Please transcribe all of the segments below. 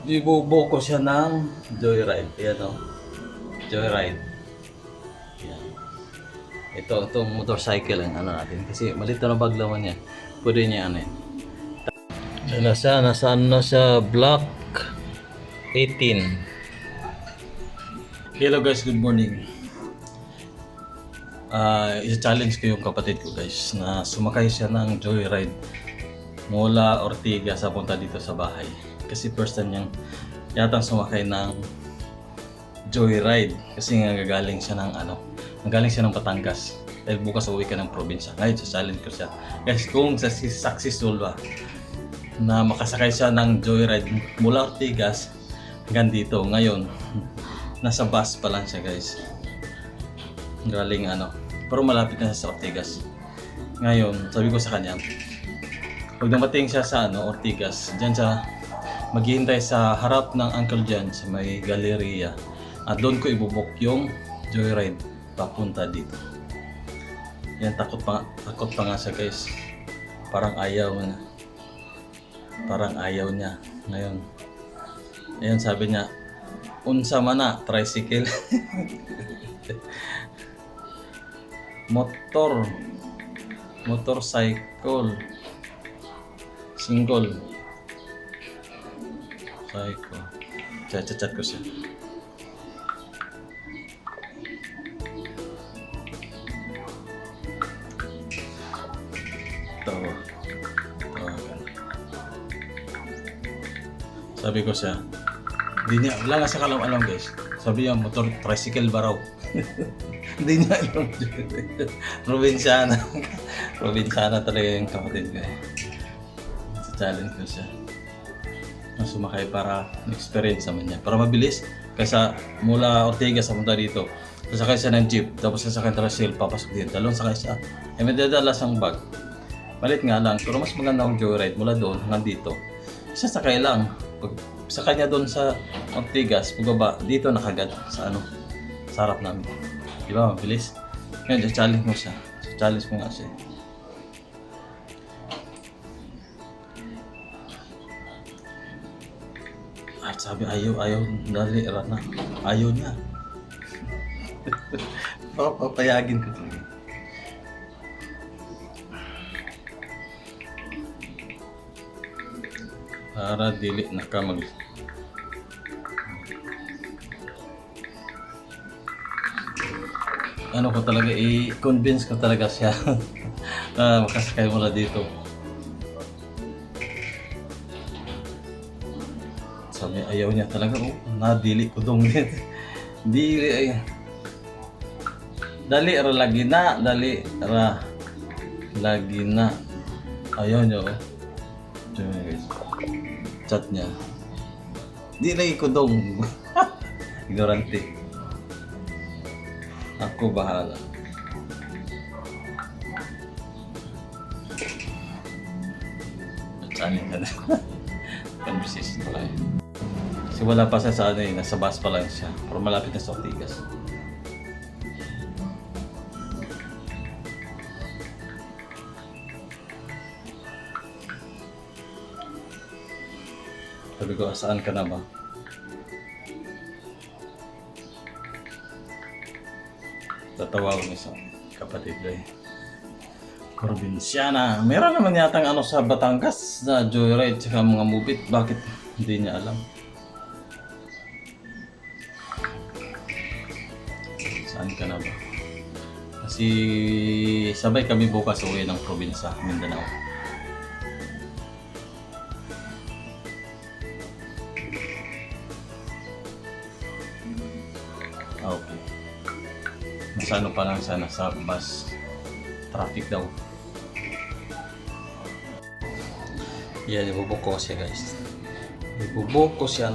Ibubuo ko siya ng joyride. Ayan o. Joyride. Ayan. Itong motorcycle ang ano natin. Kasi malito na bag laman niya. Pwede niya ano yan. Ayan na siya. Nasaan na siya? Block 18. Hello guys, good morning. I-challenge ko yung kapatid ko guys na sumakay siya ng joyride mula Ortigas papunta dito sa bahay. Kasi first time niyang yatang sumakay ng joyride kasi nga gagaling siya ng Batangas. Dahil bukas uwi ka ng probinsya. Ngayon, challenge ko siya. Guys, kung successful ba na makasakay siya ng joyride mula Ortigas hanggang dito. Ngayon, nasa bus pa lang siya guys. Galing pero malapit na siya sa Ortigas. Ngayon, sabi ko sa kanya, pag dumating siya sa Ortigas, diyan siya maghihintay sa harap ng Uncle John sa may galleria. At doon ko ibubuk yung joyride papunta dito. Yan, takot pa nga siya guys. Parang ayaw niya. Ngayon, ayun sabi niya, unsa man na, tricycle. Motorcycle, single, cycle. Chat ko siya. Sabi ko siya, wala nga siya alam guys. Sabi niya, motor, tricycle ba raw? Hindi niya alam. Probinsyana. Probinsyana talaga yung kapatid ko eh. Sa challenge ko siya. Sumakay para experience naman niya. Para mabilis. Kaysa mula Ortigas sa punta dito. Sasakay siya ng jeep. Tapos sasakay ng tricycle. Papasok din. Talon sakay siya. Eh may dadala siyang bag. Malit nga lang. Pero mas maganda ang joyride mula doon hanggang dito. Sasakay lang. Pag sakay niya doon sa Ortigas, pagbaba, dito nakagad sa sa harap namin. Di ba, mabilis? Ngayon, challenge mo siya. Challenge mo nga siya. At sabi, ayaw, dali, rana. Ayaw niya. Papayagin ko talaga. Para dili na ka ko talaga, i-convince ko talaga siya na makasakay mula dito. Sabi, ayaw niya talaga. Nadili ko dong din. Dili ay. Dali ra lagi na. Ayaw niya guys. Chat niya. Di lagi ko dong. Ignorante. Ako bahala. Challenge ka na. Conversation pala eh. Kasi wala pa siya sa nasa bus pa lang siya. Pero malapit na sa Ortigas. Sabi ko, saan ka na ba? Tatawa ko sa kapatid ko eh. Probinsyana. Meron naman yatang sa Batangas na joyride tsaka mga mubit. Bakit hindi niya alam? Saan ka na ba? Kasi sabay kami bukas uwi ng probinsya, Mindanao. Okay. Nasa pa lang siya, nasa bus. Traffic daw. Yan, ibubuk ko siya guys. Ibubuk ko siya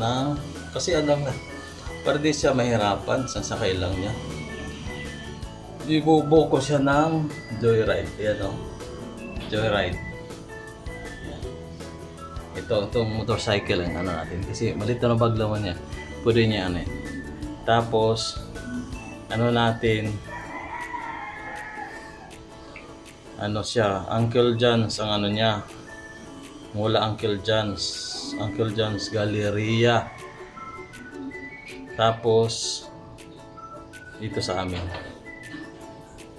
kasi alam na, para di siya mahirapan, sasakay lang niya. Ibubuk ko siya ng joyride. Yan joyride. Yan. Itong motorcycle ang natin. Kasi malito na bag laman niya. Pwede niya Tapos, natin, siya, Uncle John's ang niya, mula Uncle John's Uncle John's Galleria. Tapos dito sa amin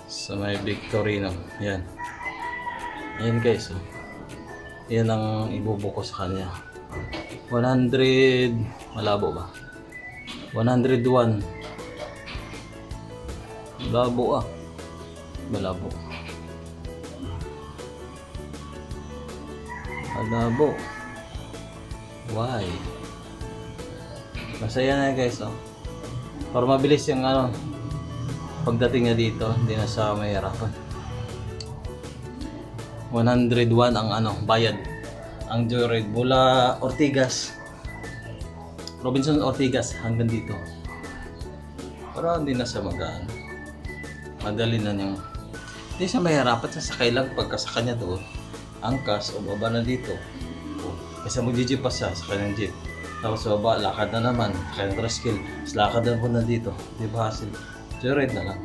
sa may Victorino. Yan. Ayan guys. Oh. Yan ang ibubuko sa kanya. 100, malabo ba? 101. Malabo ah. Malabo. Malabo. Why? Masaya na guys, oh. Para mabilis yung ano, pagdating niya dito, hindi na siya mahirapan. 101 ang ano, bayad. Ang Joyride mula Ortigas, Robinson Ortigas hanggang dito. Para hindi na siya magaan. Madali na niyang, hindi siya mahirapan, sasakay lang pagka sa kanya to. Angkas o baba na dito. Kasi mag-jeep pa siya sa kanyang jeep. Tapos sa baba, lakad na naman. Kaya tricycle. Tapos lakad na po na dito. Di ba hassle? Joyride na lang.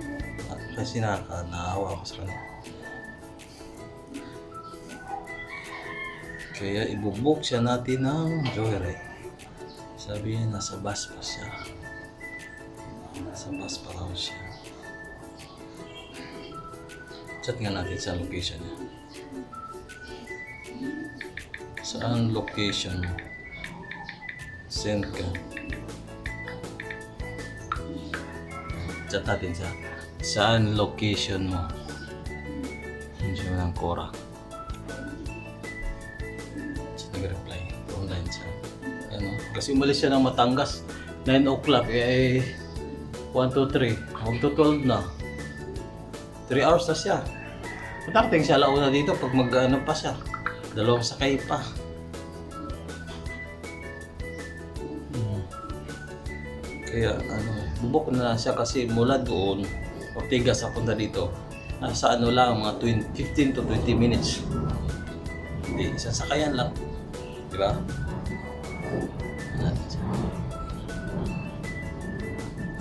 Kasi naawa ako sa kanya. Kaya ibubuk siya natin ng Joyride. Sabi niya, nasa bus pa siya. Nasa bus pa raw siya. Chat nga natin sa location niya. Saan location? Send ka. Chat natin sa saan location mo. Hindi mo ng Cora. Nag-reply. Online siya. Ano? Kasi umalis siya ng Batangas. 9 o'clock. 1, 2, 3. Magto 12 na. 3 hours na siya. Matarating siya launa dito pag mag-ano pa siya. 2 sakay pa. Kaya ano, bubok na siya kasi mula doon, Ortigas sa punta dito, nasa ano lang, mga 15 to 20 minutes. Hindi, isang sakayan lang. Di ba?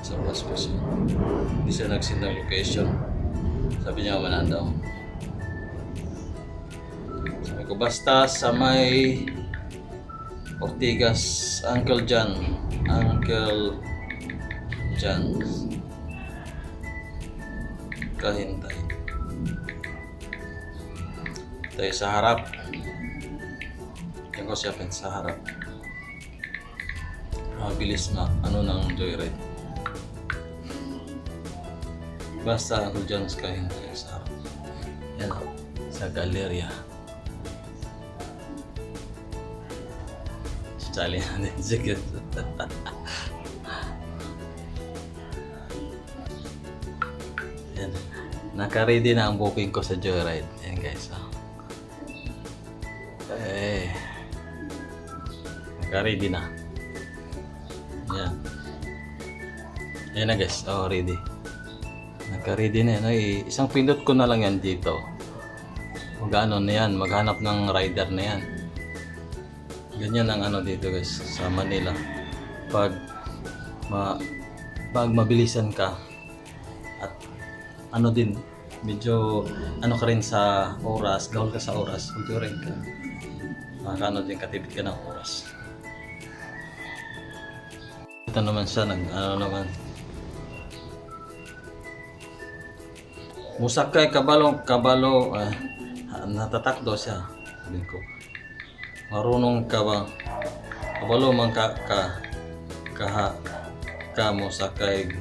Sa bus pa siya. Hindi siya nag-send ng location. Sabi niya manan daw. Sabi ko, basta sa may Ortigas, Uncle John. Uncle John. Kahintay. Tayo sa harap. Yan ko siya sa harap. Mabilis na ano ng Joyride. Basta Uncle John's kahintay sa harap. Yan sa Galleria. Sali natin sige. Yan. Naka-ready na ang booking ko sa Joyride. Yan guys. Naka-ready na. Yan. Yan na guys. Oh, ready. Naka-ready na yan. Ay, isang pindot ko na lang yan dito. Mag-ano na yan. Maghanap ng rider na yan. Ganyan ang ano dito guys sa Manila. Pag mabilisan ka at ano din medyo ano ka rin sa oras, gahol ka sa oras, medyo rin ka. Makakaano din, katipid ka ng oras. Ito naman siya ano naman. Musakay kabalo natatakdo siya. Sabihin ko. Marunong ka ba? Kabalo man ka mo sakay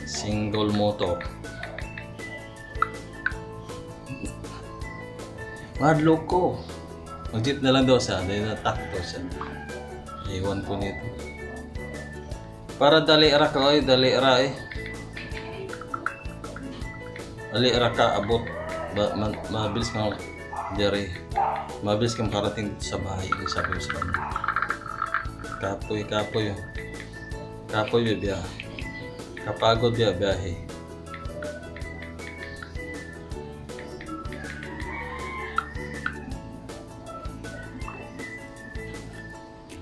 single motor. Madlo ko. Mag-jeep na lang daw siya. Dahil natakto siya. Iwan ko nito. Para dali ra ka ay dali ra eh. Dali ra ka abot. Mabilis kang dere. Mabilis kang makarating sa bahay. Sabi ko sa kanya. Kapoy. Kapoy biya. Kapagod biya biyahe.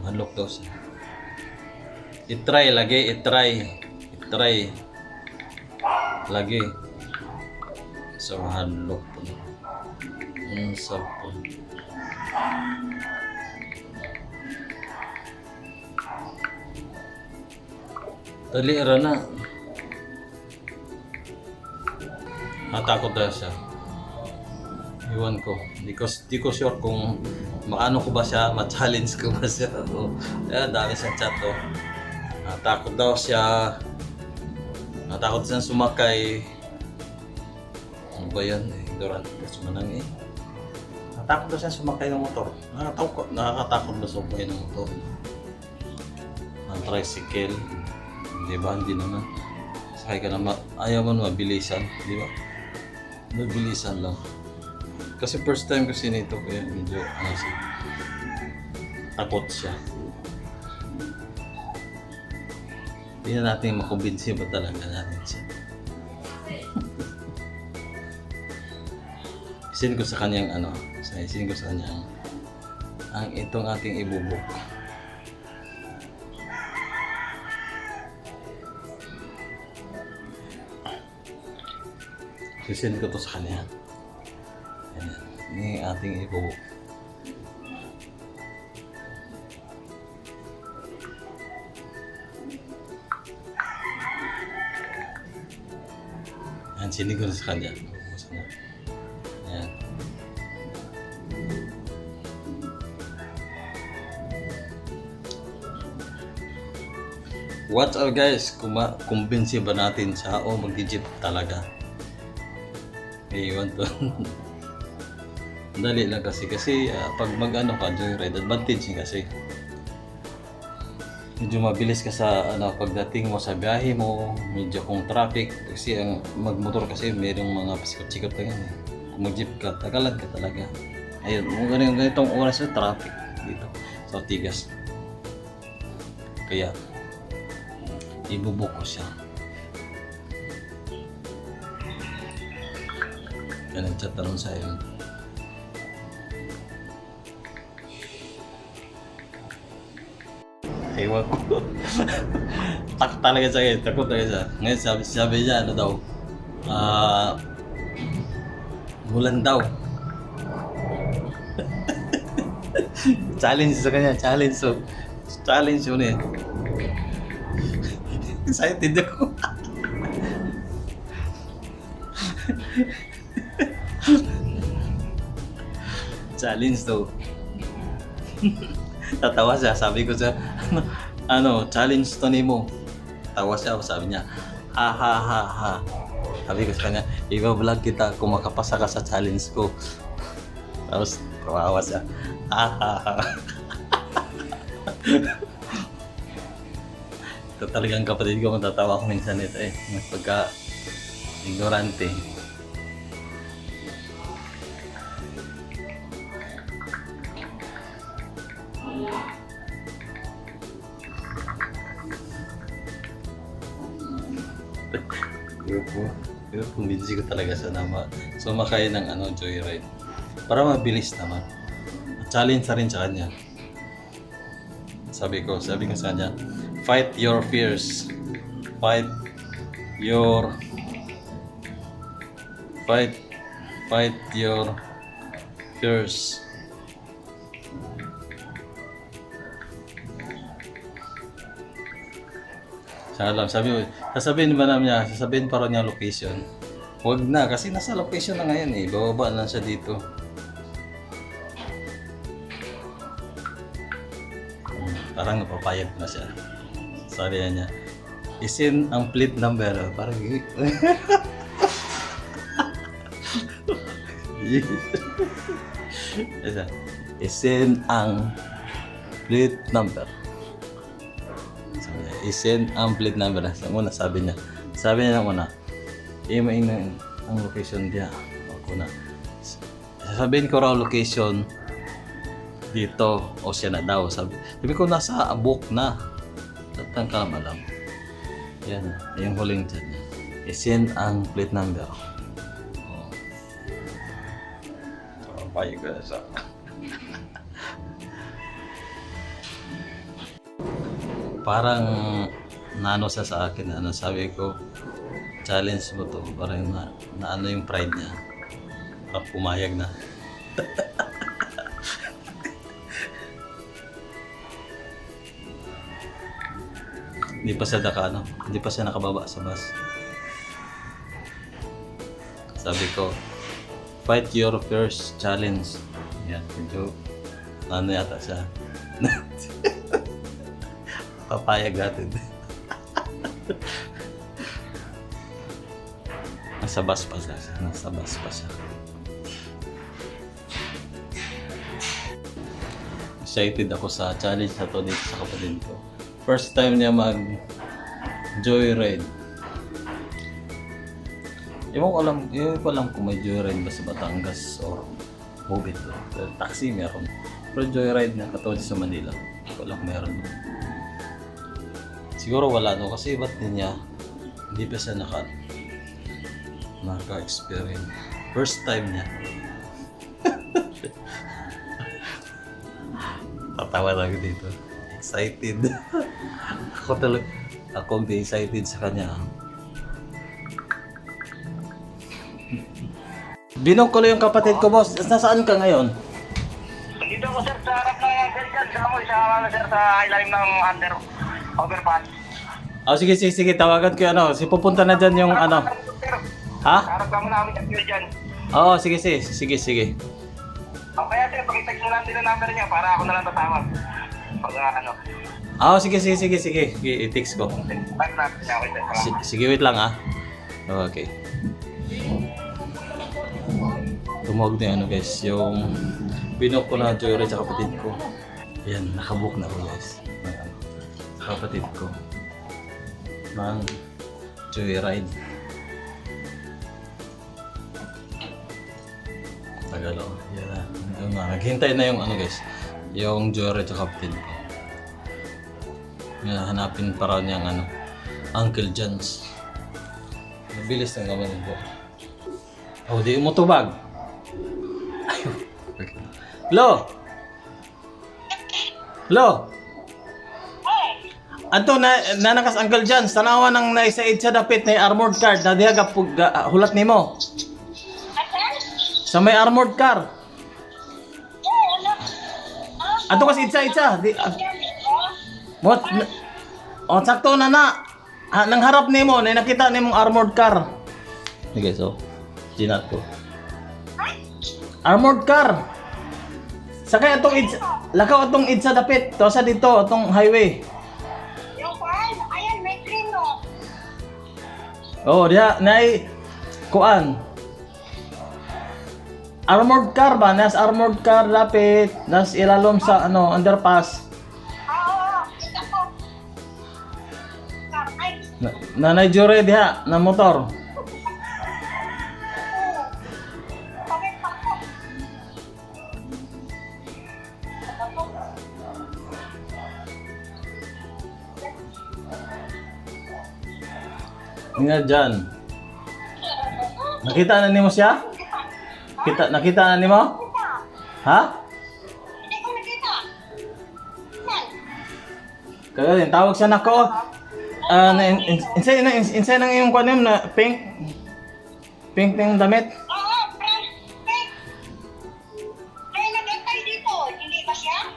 Unlock daw siya. I-try lagi. Lagi. So, unlock po. Sabon. Dali ra na. Natakot na siya. Iwan ko. Di ko sure kung maano ko ba siya, ma-challenge ko ba siya. Kaya dami siyang chat to. Natakot daw siya. Natakot siyang sumakay. Ano ba yan? Ignorant. Kasi manang eh. Natakot daw siyang sumakay ng motor. Nakakatakot na sumakay ng motor. Ang tricycle. Di ba? Hindi naman. Sakay ka na ayaw mo mabilisan. Di ba? Mabilisan lang. Kasi first time kasi nito kaya medyo takot siya. Hindi na natin makumbinsi ba talaga natin siya. Isin ko sa kanyang isin ko sa kanyang ang itong ating ibubuk. Isin ko to sa kanya. Ayan. Ini ating ibubuk. Ayan, sinig ko na sa kanya. Ayan. Watch out guys, kumbinsi ba natin siya o mag-jeep talaga? Iwan to. Dali lang kasi pag mag-ano ka joyride, advantage niya kasi medyo mabilis ka sa pagdating mo sa biyahe mo, medyo kung traffic kasi ang magmotor kasi mayroong mga pasikot-sikot na yan eh. Kung mag-jeep ka, tagalan ka talaga. Ayun, ganitong oras sa traffic dito sa Ortigas. Kaya ibubuk ko siya. Yan ang chat naman sa iyo. Ewan ko. Takot talaga siya. Takot talaga siya. Ngayon sabi niya ano daw. Bulan daw. Challenge sa kanya. Challenge yun eh. Excited ako. Challenge daw. Tatawa siya, sabi ko siya, challenge to nimo. Tawa siya, sabi niya, ha ha ha ha. Sabi ko sa kanya, i-vlog kita kung makapasa ka sa challenge ko. Tapos, tawa siya, ha ha ha. Ito talagang kapatid ko, matatawa ko minsan ito eh. Pagka ignorante. Pero kumbinsi ko talaga sa sumakay ng joyride para mabilis naman. Challenge na rin sa kanya. Sabi ko sa kanya, fight your fears. Fight your fears. Sasabihin ba namin niya, sasabihin pa rin niya location. Huwag na, kasi nasa location na ngayon eh. Bababa lang siya dito. Parang napapayag na siya. Sabi niya, isin ang plate number. Parang isin ang plate number. I-send ang plate number. Muna sabi niya na muna, i-main ang location niya. Ako na. Sasabihin ko raw location dito o siya na daw. Sabi ko nasa book na. Tatang ka naman lang. Yan. Yung huling chat niya. I-send ang plate number. So, payag ko na siya. Parang naano siya sa akin, sabi ko, challenge mo to, parang na yung pride niya. Parang pumayag na. hindi pa siya nakababa sa bus. Sabi ko, fight your first challenge. Yan, medyo ano yata siya. Papayag natin. Nasa bus pa siya. Excited ako sa challenge na to dito sa kapatid ko. First time niya mag joyride. Ewan ko alam kung may joyride ba sa Batangas or Hobit. Taxi meron. Pero joyride na katulad sa Manila. Hindi ko alam meron. Siguro wala no kasi ba't niya hindi pa siya naka-experience. First time niya. Tatawa lang dito. Excited. Ako excited sa kanya. Binok ko lang yung kapatid ko, boss. Nasaan ka ngayon? Dito ko sir sa harap ng Belgian, sa ilalim ng overpass. Sige, tawagan ko yung si pupunta na dyan yung Ha? Harap ka muna namin dyan. Oo, sige. O kaya sir, pakitext mo lang din ang number niya para ako na lang tatawag. Pag Sige. I-text ko. Sige, wait lang Okay. Tumawag na guys, yung binok ko na joyride sa kapatid ko. Yan, nakabook na ako guys. Sa kapatid ko. Ng joyride. Tagalo. Yan na. Naghintay na yung guys. Yung joyride sa kapatid ko. Yan, hanapin para niyang Uncle John's. Mabilis ng naman ito. Di mo tubag. Lo! Ato nakas Uncle John's, tanawa ng naisaid sa dapit na armored car na diha hulat nimo. Sa may armored car. Ato kasi itsa. Sakto na. Nang harap nimo na nakita nimong armored car. Okay, so ginat ko. Armored car. Sakay lakaw atong idsa dapit. To sa dito, atong highway. Yung kuan, ayan may green no. Diha nay kuan. Armored car ba? Nas armored car dapit. Nas ilalom sa underpass. Oo, kita ko. Nanay jure diha na motor. Nga dyan. Nakita na nimo siya? Nakita na nimo? Ha? Hindi ko nakita. Kaya din, tawag siya nako. Insay nang iyong kuanim na pink. Pink ng damit. Oo, friend. Ay, nagantay dito. Hindi ba siya?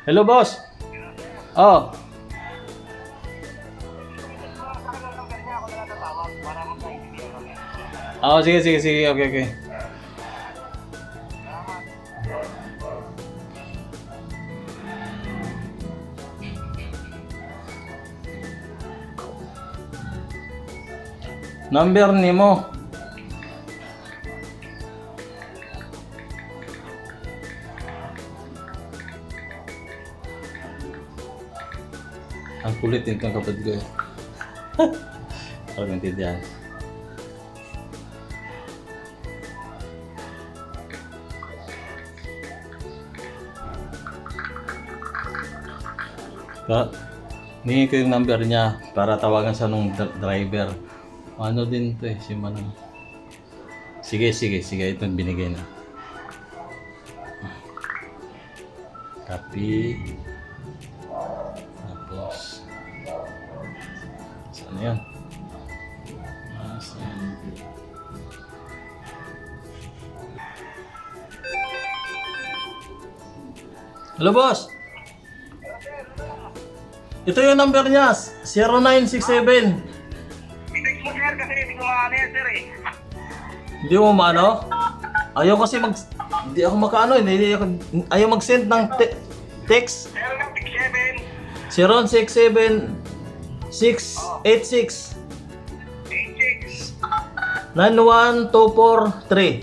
Hello, boss. Sige. Okay. Number nimo. Ang kulit din kang kapatid ko. Parang intindihan. Hingi ko yung number niya para tawagan sa nung driver. Ano din to si Manang. Sige, ito binigay na. Copy. Tapos saan yan? Hello, boss. Ito yung number niya, 0967. I-text mo sir kasi hindi ko maano yan sir eh. Hindi mo maano? Ayaw kasi hindi ako makaano, ayaw mag-send ng text. 0967 067 686 86 91243.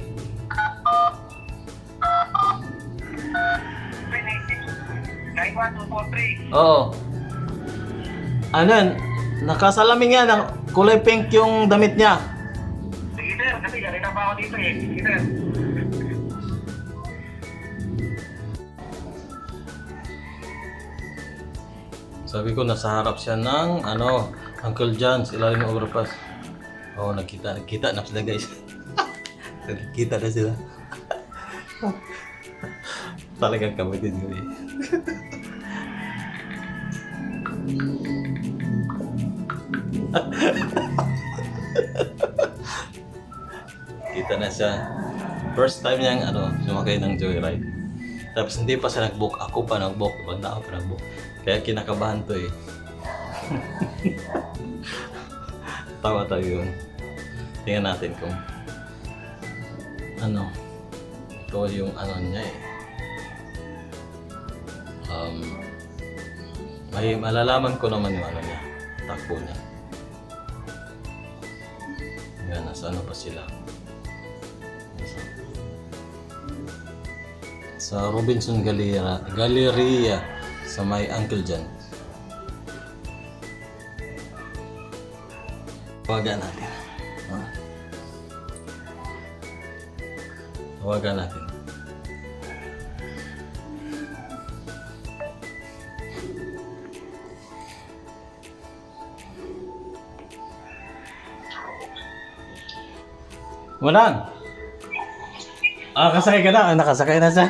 91243. Oo. Ano yan? Nakasalamin yan, ng kulay pink yung damit niya. Sige sir, kasi ganito pa ako dito eh. Sige sir. Sabi ko nasa harap siya ng Uncle John sa ilalim ng overpass. Oo, nagkita na sila guys. Nagkita na sila. Talagang kami din ko eh. Kita na siya. First time niyang sumakay ng joyride. Tapos hindi pa siya nag-book. Ako pa nag-book. Banda ako pa nag-book. Kaya kinakabahan to eh. Tawa tayo yun. Tingnan natin kung ito yung niya eh. May malalaman ko naman yung niya. Takbo niya. Yan, nasa pa sila. Sa Robinson Galleria sa may Uncle John. Tawagan natin. Tawagan natin. Walang. Kasakay ka na. Nakasakay na siya.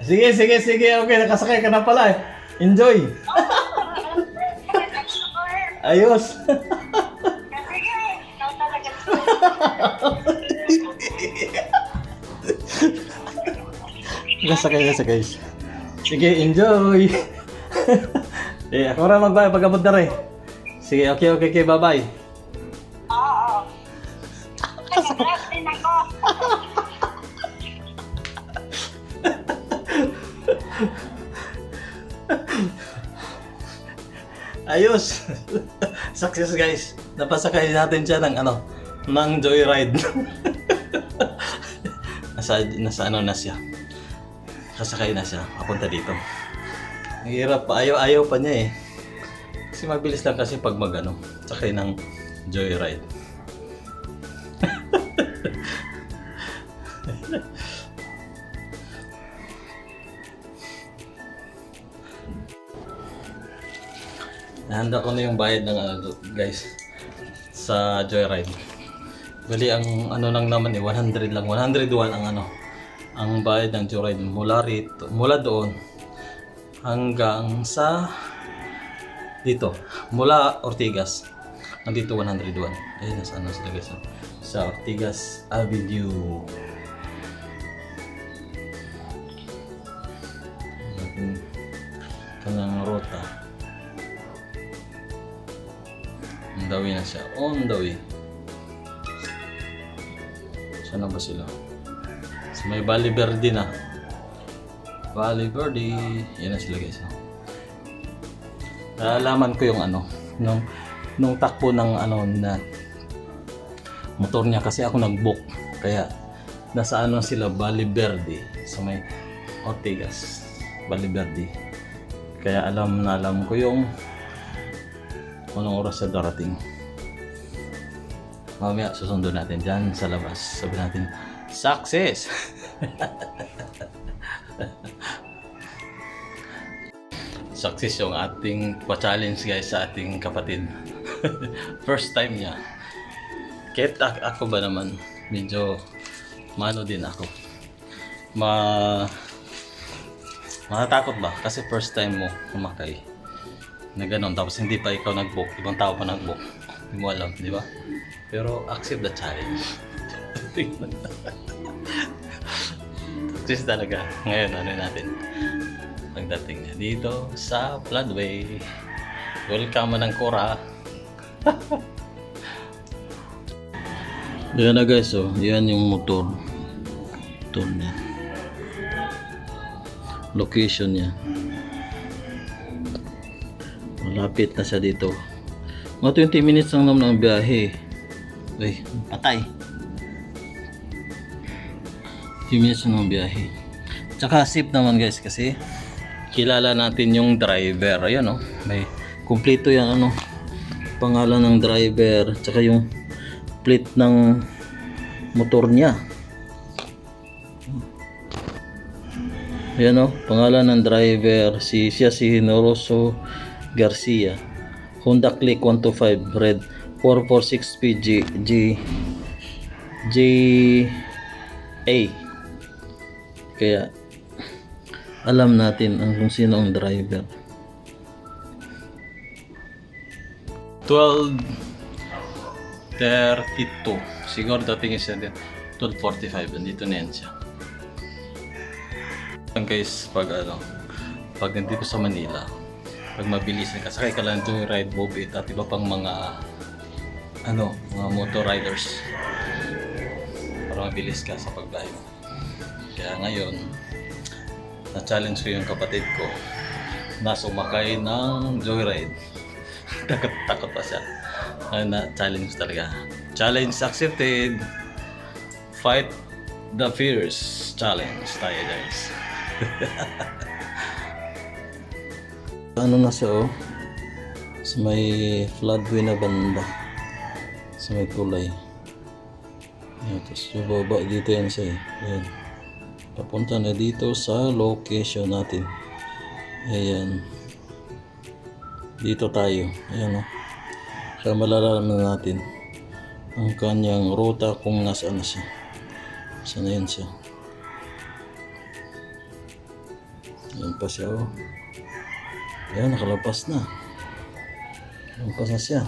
Sige. Okay, nakasakay ka na pala eh. Enjoy. Ayos. Sige, ikaw talaga. Nakasakay na siya guys. Sige, enjoy. Ako rin magbayad pag-abot na rin. Sige, okay, bye-bye. Oo. Nag-dress din ako. Ayos! Success guys! Napasakay natin siya ng joyride. nasa na siya. Kasakay na siya, papunta dito. Ang hirap pa, ayaw pa niya eh. Kasi mabilis lang kasi pag sakay ng joyride. Nahanda ko na yung bayad ng guys sa joyride. Bali ang lang naman 100 lang, 101 ang bayad ng joyride mula doon hanggang sa dito, mula Ortigas. Nandito 101. Ayun, nasa sila guys. Sa Ortigas Avenue. Kanyang ruta. On the way na siya. On the way. Saan na ba sila? Sa may Valle Verde na. Valle Verde. Yan na sila guys. Nalalaman ko yung nung takbo ng na motor niya kasi ako nag-book. Kaya nasa sila Valle Verde sa may Ortigas. Valle Verde. Kaya alam ko yung anong oras siya darating. Mamaya susundo natin dyan sa labas. Sabi natin, success! Success yung ating pa-challenge guys sa ating kapatid. First time niya. Kahit ako ba naman, medyo din ako. Matatakot ba? Kasi first time mo kumakay na ganun, tapos hindi pa ikaw nag-book, ibang tao pa nag-book. Hindi mo alam, di ba? Pero accept the challenge. success talaga. Ngayon, ano natin? Pagdating niya dito sa Floodway. Welcome ng Cora. Yan na guys, oh. Yan yung motor. Motor niya. Location niya. Malapit na siya dito. Mga 20 minutes lang naman ang biyahe. Uy, patay. 20 minutes lang ang biyahe. Tsaka safe naman guys kasi kilala natin yung driver. Ayan oh, may kumpleto yan ano. Pangalan ng driver, tsaka yung plate ng motor niya. Ayan o, pangalan ng driver, siya si Hinoroso Garcia. Honda Click 125 red 446 A. Kaya alam natin kung sino ang driver. 12:32 siguro dating siya din. 12:45 nandito na yan siya. Guys, pag nandito sa Manila, pag mabilis ka, sakay ka lang joyride, Bobit at iba pang mga mga motor riders para mabilis ka sa pagbiyahe mo. Kaya ngayon, na-challenge ko yung kapatid ko na sumakay ng joyride. Takot pa siya. Na-challenge talaga. Challenge accepted. Fight the fears challenge tayo guys. Ano na siya oh, sa may floodway na banda, sa may kulay. Ayan, tapos yung baba dito yan siya eh. Ayan, papunta na dito sa location natin. Ayan, dito tayo. Ayan oh, kaya malalaman natin ang kanyang ruta kung nasaan na siya. Saan na yan siya. Ayan pa siya oh. Ayan, nakalapas na. Nakalapas na siya.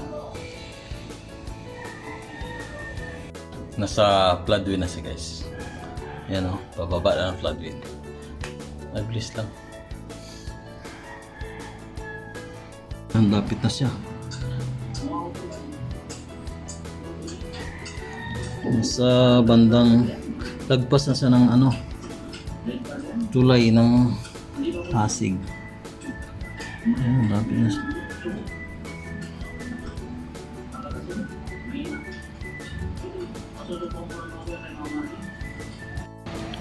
Nasa floodway na siya guys. Ayan oh, bababa na ng floodway. Mabilis lang. Ayan, lapit na siya. Sa bandang lagpas na siya ng tulay ng Pasig. Ayan, lapit na siya.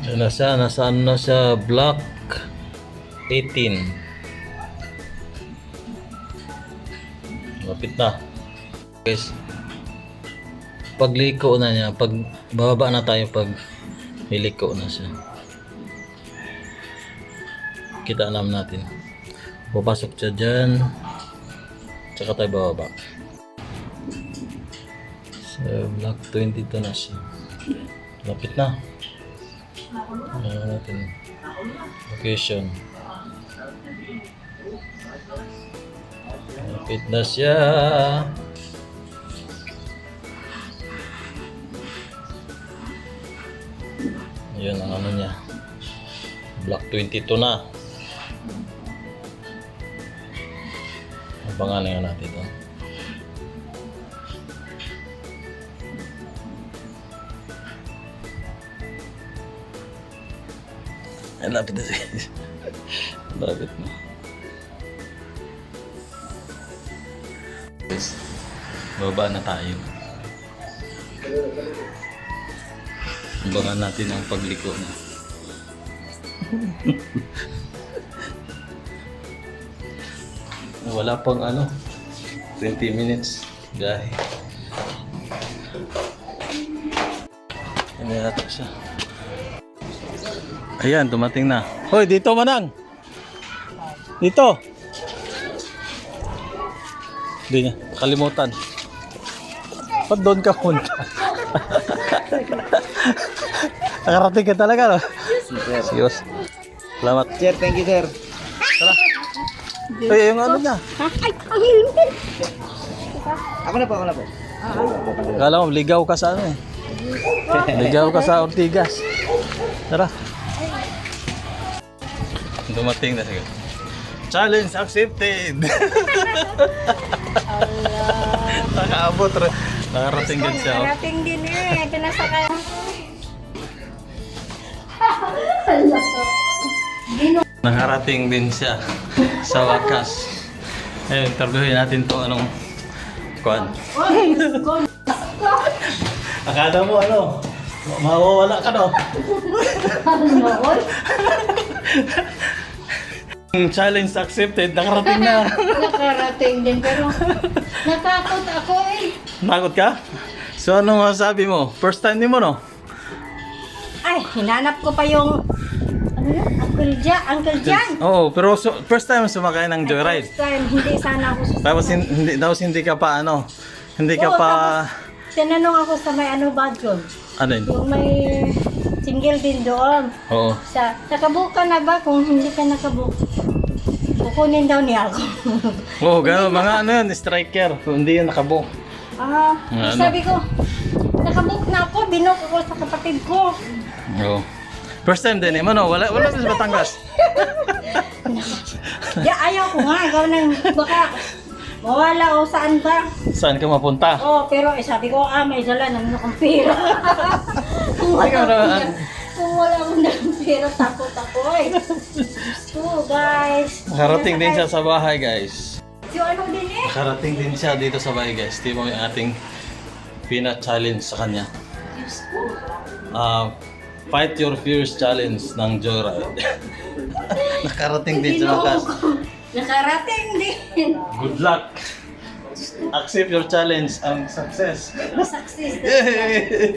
Ayan na siya, nasaan na siya? Block 18. Lapit na. Guys, pagliko na niya, pag bababa na tayo, pag hiliko na siya. Kita alam natin. Papasok siya dyan, tsaka tayo bababa. So, block 22 na siya. Lapit na. Alam natin. Location. Lapit na siya. Yun ang niya. Block 22 na. Ang pangalan nga natin ito. Ay, lapit na siya. Lapit na. Guys, baba na tayo. Abangan natin ang pagliko na. Wala pang 20 minutes gahe. Ano natin siya. Ayan, dumating na. Hoy, dito Manang. Dito. Hindi niya, kalimutan. Ba't doon ka punta? Nakarating ka talaga, no? Serious. Salamat. Sir, thank you, sir. Tara. Ay, yung niya. Ako na po. Kala mo, ligaw ka sa Ligaw ka sa Ortigas. Tara. Dumating na siya. Challenge accepted! Nakaabot rin. Nakarating din siya. Narating din eh. Pinasakay. Nakarating din siya sa wakas. Ayun, interviewin natin to anong kuan. Akala mo ano? Mawawala ka no? Challenge accepted, nakarating na. Nakarating din pero natakot ako eh. Nakot ka? So ano masabi mo? First time din mo no? Ay, hinanap ko pa yung ano yun? Uncle Jan. Oo, pero first time sumakay ng joyride. First time, hindi sana ako susama. Tapos hindi ka pa ano? Hindi ka Oo, pa tapos tinanong ako sa may ano ba doon? ano yun? Yung may single din doon. Oo. Nakabook ka na ba? Kung hindi ka nakabook, kukunin daw niya ako. Oo, gano'n. Mga ano yun, striker. Kung hindi yun nakabook. Ano? Sabi ko, nakabook na ako, binook ako sa kapatid ko. Oo. First time din eh. Mano, wala sa Batangas. Di, ayaw ko nga, ikaw nang baka mawala o saan ba. Saan ka mapunta? Pero sabi ko, may dala naman akong pera. Kung wala Ikaw naman. kung wala akong dalang pera, takot ako eh. So guys. Nakarating din siya sa bahay, guys. Yung ano din eh. Nakarating din siya dito sa bahay, guys. Di mo yung ating pina-challenge sa kanya. Fight Your Fears Challenge ng Joyride. Nakarating din sa wakas. Nakarating din. Good luck! Accept your challenge and success! Success. Yay!